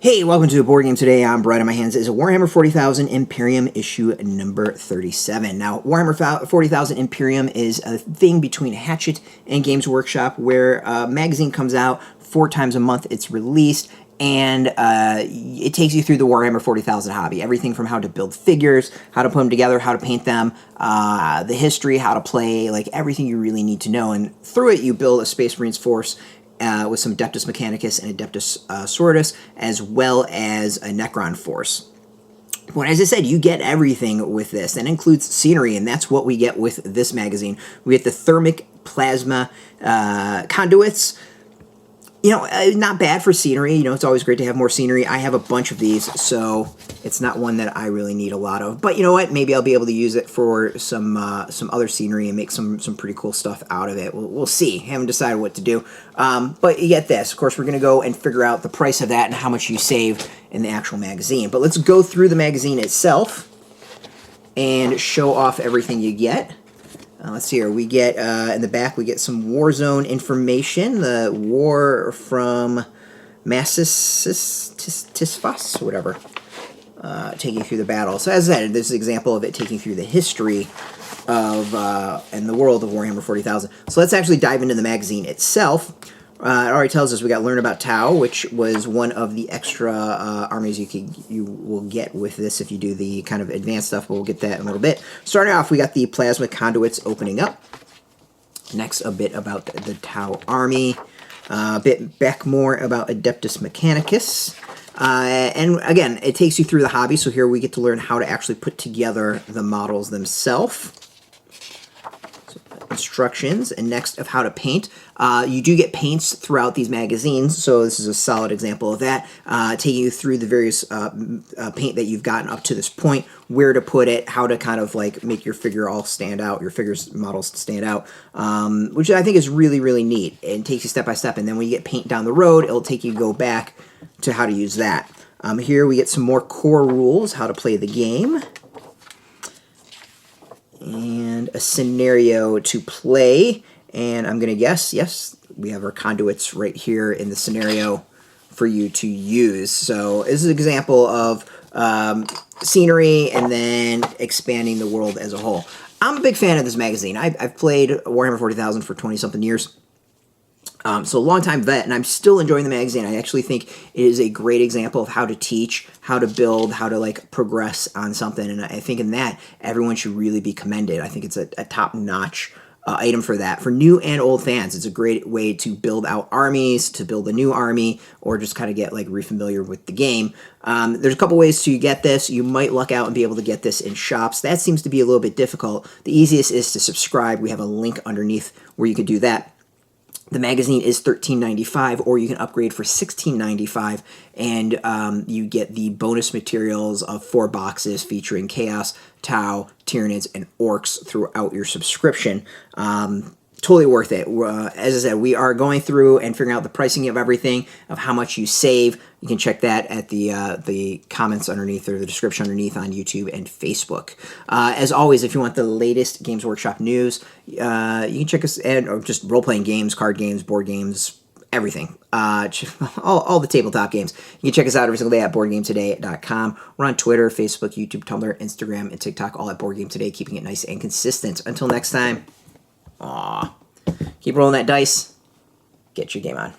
Hey, welcome to Board Game Today. I'm Brett. In my hands is a Warhammer 40,000 Imperium issue number 37. Now, Warhammer 40,000 Imperium is a thing between Hatchet and Games Workshop where a magazine comes out 4 times a month. It's released, and it takes you through the Warhammer 40,000 hobby. Everything from how to build figures, how to put them together, how to paint them, the history, how to play, like everything you really need to know. And through it, you build a Space Marines force with some Adeptus Mechanicus and Adeptus Sortus, as well as a Necron force. But as I said, you get everything with this. That includes scenery, and that's what we get with this magazine. We get the Thermic Plasma Conduits. You know, not bad for scenery. You know, it's always great to have more scenery. I have a bunch of these, so it's not one that I really need a lot of. But you know what? Maybe I'll be able to use it for some other scenery and make some pretty cool stuff out of it. We'll see. Haven't decided what to do. But you get this. Of course, we're going to go and figure out the price of that and how much you save in the actual magazine. But let's go through the magazine itself and show off everything you get. Let's see here. We get, in the back, we get some Warzone information. The war from Massis whatever. Taking through the battle. So as I said, this is an example of it taking through the history of, and the world of Warhammer 40,000. So let's actually dive into the magazine itself. It already tells us we got Learn About Tau, which was one of the extra armies you will get with this if you do the kind of advanced stuff, but we'll get that in a little bit. Starting off, we got the Plasma Conduits opening up. Next, a bit about the Tau army. A bit back more about Adeptus Mechanicus. And again, it takes you through the hobby, so here we get to learn how to actually put together the models themselves. Instructions, and next of how to paint. You do get paints throughout these magazines, so this is a solid example of that, taking you through the various paint that you've gotten up to this point, where to put it, how to kind of like make your figure all stand out, your figures models stand out, which I think is really, really neat. It takes you step by step, and then when you get paint down the road, it'll take you go back to how to use that. Here we get some more core rules, how to play the game. And a scenario to play, and I'm going to guess, yes, we have our conduits right here in the scenario for you to use. So this is an example of scenery and then expanding the world as a whole. I'm a big fan of this magazine. I've played Warhammer 40,000 for 20-something years. So a long-time vet, and I'm still enjoying the magazine. I actually think it is a great example of how to teach, how to build, how to like progress on something, and I think in that, everyone should really be commended. I think it's a top-notch item for that. For new and old fans, it's a great way to build out armies, to build a new army, or just kind of get like refamiliar with the game. There's a couple ways to get this. You might luck out and be able to get this in shops. That seems to be a little bit difficult. The easiest is to subscribe. We have a link underneath where you could do that. The magazine is $13.95, or you can upgrade for $16.95, and you get the bonus materials of 4 boxes featuring Chaos, Tau, Tyranids, and Orcs throughout your subscription. Totally worth it. As I said, we are going through and figuring out the pricing of everything, of how much you save. You can check that at the comments underneath or the description underneath on YouTube and Facebook. As always, if you want the latest Games Workshop news, you can check us at or just role-playing games, card games, board games, everything. All the tabletop games. You can check us out every single day at BoardGameToday.com. We're on Twitter, Facebook, YouTube, Tumblr, Instagram, and TikTok, all at Board Game Today, keeping it nice and consistent. Until next time, keep rolling that dice. Get your game on.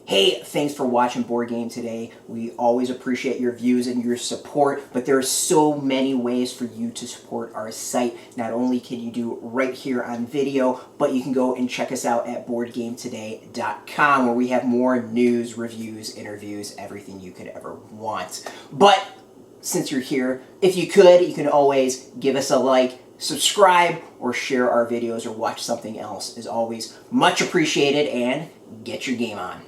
Hey, thanks for watching Board Game Today. We always appreciate your views and your support, but there are so many ways for you to support our site. Not only can you do right here on video, but you can go and check us out at BoardGameToday.com, where we have more news, reviews, interviews, everything you could ever want. But since you're here, if you could, you can always give us a like, subscribe, or share our videos or watch something else. Is always much appreciated, and get your game on.